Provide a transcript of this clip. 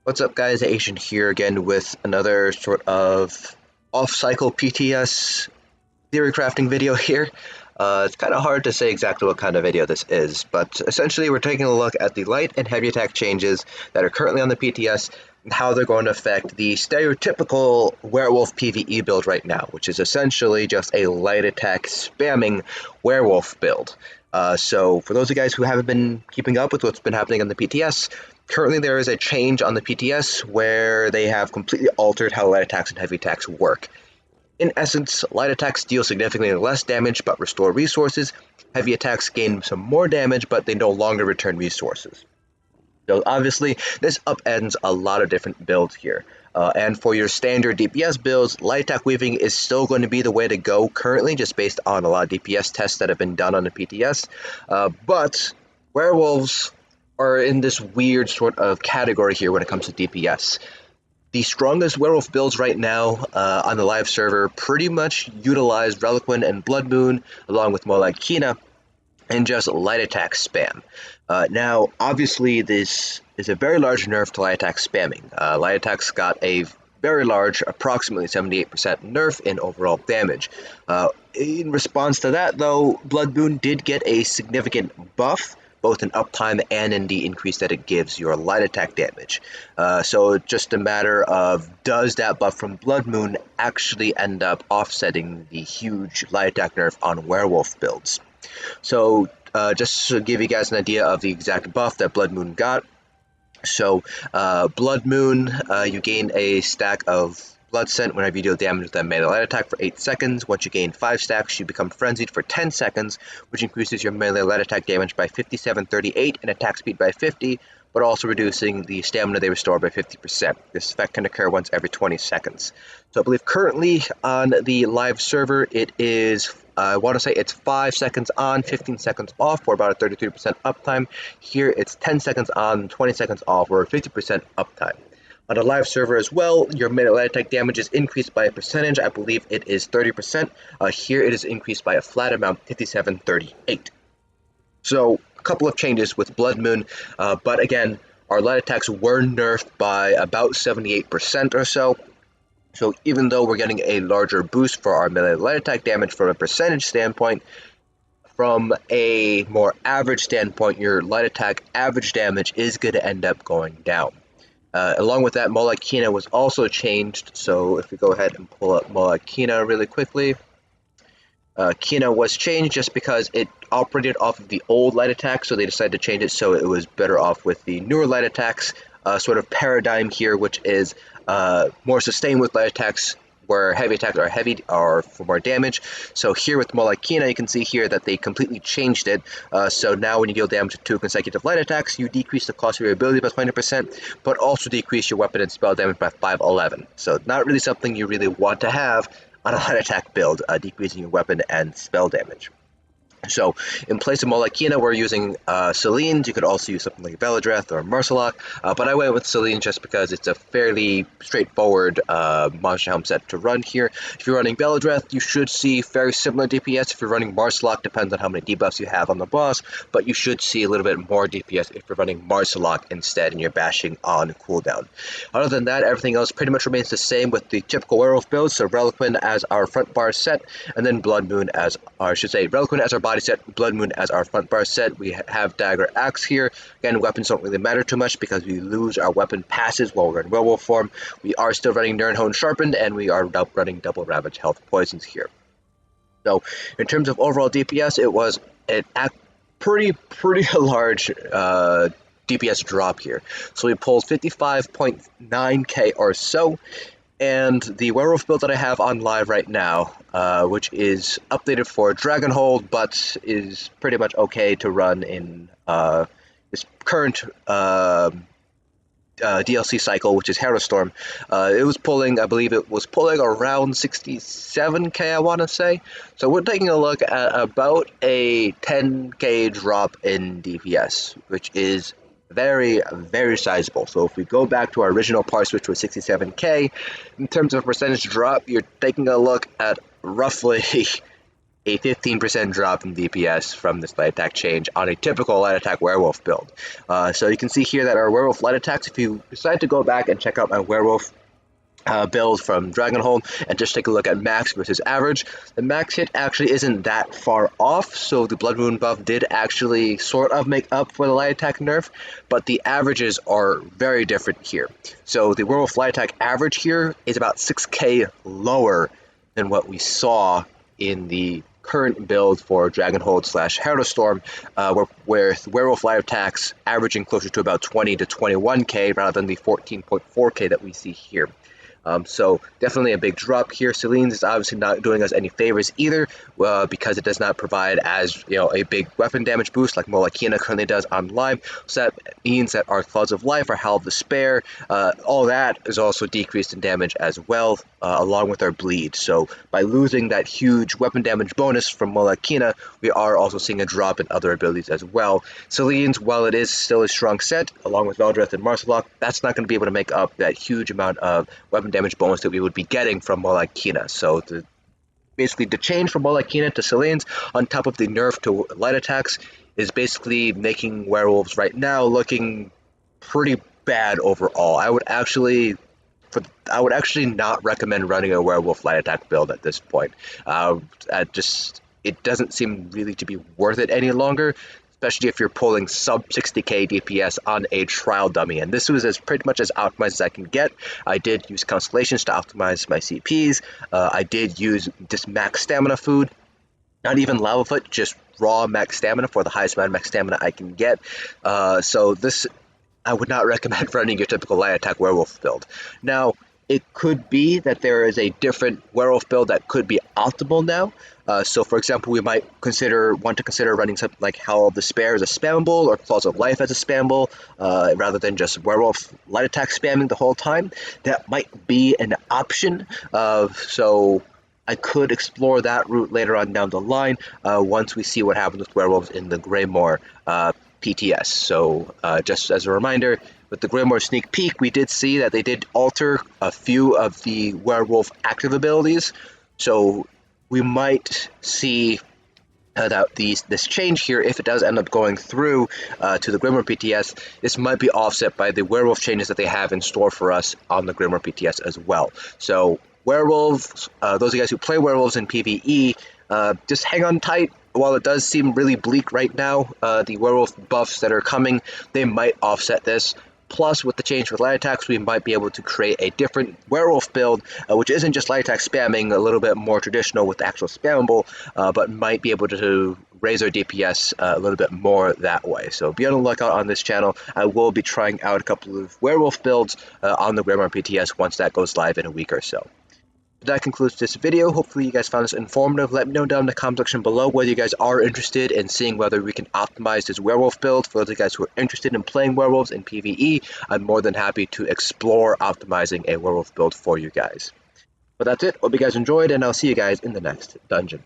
What's up, guys? Asian here again with another sort of off-cycle PTS theory crafting video here. It's kind of hard to say exactly what kind of video this is, but essentially we're taking a look at the light and heavy attack changes that are currently on the PTS and how they're going to affect the stereotypical werewolf PvE build right now, which is essentially just a light attack spamming werewolf build. So for those of you guys who haven't been keeping up with what's been happening on the PTS, currently there is a change on the PTS where they have completely altered how light attacks and heavy attacks work. In essence, light attacks deal significantly less damage but restore resources. Heavy attacks gain some more damage but they no longer return resources. So obviously, this upends a lot of different builds here. And for your standard DPS builds, light attack weaving is still going to be the way to go currently, just based on a lot of DPS tests that have been done on the PTS. But werewolves are in this weird sort of category here when it comes to DPS. The strongest werewolf builds right now on the live server pretty much utilize Reliquin and Blood Moon, along with more like Kina, and just light attack spam. Now, obviously, this is a very large nerf to light attack spamming. Light attacks got a very large, approximately 78% nerf in overall damage. In response to that, though, Blood Moon did get a significant buff, both in uptime and in the increase that it gives your light attack damage. So it's just a matter of, does that buff from Blood Moon actually end up offsetting the huge light attack nerf on werewolf builds? So just to give you guys an idea of the exact buff that Blood Moon got. So Blood Moon, you gain a stack of Blood Scent whenever you deal damage with a melee light attack for 8 seconds. Once you gain 5 stacks, you become Frenzied for 10 seconds, which increases your melee light attack damage by 5738 and attack speed by 50, but also reducing the stamina they restore by 50%. This effect can occur once every 20 seconds. So I believe currently on the live server it is, I want to say it's 5 seconds on, 15 seconds off for about a 33% uptime. Here it's 10 seconds on, 20 seconds off, or 50% uptime. On a live server as well, your melee light attack damage is increased by a percentage. I believe it is 30%. Here it is increased by a flat amount, 5738. So a couple of changes with Blood Moon, but again, our light attacks were nerfed by about 78% or so. So even though we're getting a larger boost for our melee light attack damage from a percentage standpoint, from a more average standpoint, your light attack average damage is going to end up going down. Along with that, Molag Kina was also changed, so if we go ahead and pull up Molag Kina really quickly, Kina was changed just because it operated off of the old light attack, so they decided to change it so it was better off with the newer light attacks sort of paradigm here, which is more sustained with light attacks, where heavy attacks are for more damage. So here with Molag Kina, you can see here that they completely changed it. So now when you deal damage to 2 consecutive light attacks, you decrease the cost of your ability by 20%, but also decrease your weapon and spell damage by 511. So not really something you really want to have on a light attack build, decreasing your weapon and spell damage. So, in place of Molag Kina, we're using Selene. You could also use something like Veladreth or Marsalok, but I went with Selene just because it's a fairly straightforward monster helm set to run here. If you're running Veladreth, you should see very similar DPS. If you're running Marsalok, depends on how many debuffs you have on the boss, but you should see a little bit more DPS if you're running Marsalok instead and you're bashing on cooldown. Other than that, everything else pretty much remains the same with the typical werewolf build, so Reliquin as our front bar set, and then Blood Moon as, or I should say, Reliquin as our body set, Blood Moon as our front bar set. We have Dagger Axe here. Again, weapons don't really matter too much because we lose our weapon passes while we're in werewolf form. We are still running Nirnhone Sharpened, and we are running Double Ravage Health Poisons here. So, in terms of overall DPS, it was a pretty large DPS drop here. So we pulled 55.9k or so. And the werewolf build that I have on live right now, which is updated for Dragonhold, but is pretty much okay to run in this current DLC cycle, which is Herostorm. It was pulling, I believe it was pulling around 67k, I want to say. So we're taking a look at about a 10k drop in DPS, which is very sizable. So if we go back to our original parse, which was 67k, in terms of percentage drop, you're taking a look at roughly a 15% drop in DPS from this light attack change on a typical light attack werewolf build. So you can see here that our werewolf light attacks, if you decide to go back and check out my werewolf build from Dragonhold and just take a look at max versus average, the max hit actually isn't that far off, so the Blood Moon buff did actually sort of make up for the light attack nerf, but the averages are very different here. So the Werewolf light attack average here is about 6k lower than what we saw in the current build for Dragonhold / Heraldostorm, where Werewolf light attacks averaging closer to about 20 to 21k rather than the 14.4k that we see here. So definitely a big drop here. Celine's is obviously not doing us any favors either, because it does not provide as a big weapon damage boost like Molakina currently does on Lime. So that means that our Claws of Life, our Howl of Despair, all that is also decreased in damage as well, along with our bleed. So by losing that huge weapon damage bonus from Molakina, we are also seeing a drop in other abilities as well. Celine's, while it is still a strong set, along with Veldreth and Marcelok, that's not going to be able to make up that huge amount of weapon damage bonus that we would be getting from Molakina. So basically the change from Molakina to Celine's on top of the nerf to light attacks is basically making werewolves right now looking pretty bad overall. I would actually not recommend running a werewolf light attack build at this point. It doesn't seem really to be worth it any longer, especially if you're pulling sub 60k DPS on a trial dummy. And this was pretty much as optimized as I can get. I did use constellations to optimize my CPs. I did use this max stamina food, not even lava foot, just raw max stamina for the highest amount of max stamina I can get. So this, I would not recommend running your typical light attack werewolf build. Now, it could be that there is a different werewolf build that could be optimal now. So, for example, we might want to consider running something like Howl of Despair as a spammable, or Claws of Life as a spammable, rather than just werewolf light attack spamming the whole time. That might be an option. So I could explore that route later on down the line, once we see what happens with werewolves in the Greymoor PTS. So just as a reminder, with the Greymoor sneak peek, we did see that they did alter a few of the werewolf active abilities. So we might see that this change here, if it does end up going through to the Greymoor PTS, this might be offset by the werewolf changes that they have in store for us on the Greymoor PTS as well. So werewolves, those of you guys who play werewolves in PvE, just hang on tight. While it does seem really bleak right now, the werewolf buffs that are coming, they might offset this. Plus, with the change with light attacks, we might be able to create a different werewolf build, which isn't just light attack spamming, a little bit more traditional with the actual spammable, but might be able to raise our DPS a little bit more that way. So be on the lookout on this channel. I will be trying out a couple of werewolf builds on the Greymoor PTS once that goes live in a week or so. That concludes this video. Hopefully you guys found this informative. Let me know down in the comment section below whether you guys are interested in seeing whether we can optimize this werewolf build. For those of you guys who are interested in playing werewolves in PvE, I'm more than happy to explore optimizing a werewolf build for you guys. But that's it. Hope you guys enjoyed, and I'll see you guys in the next dungeon.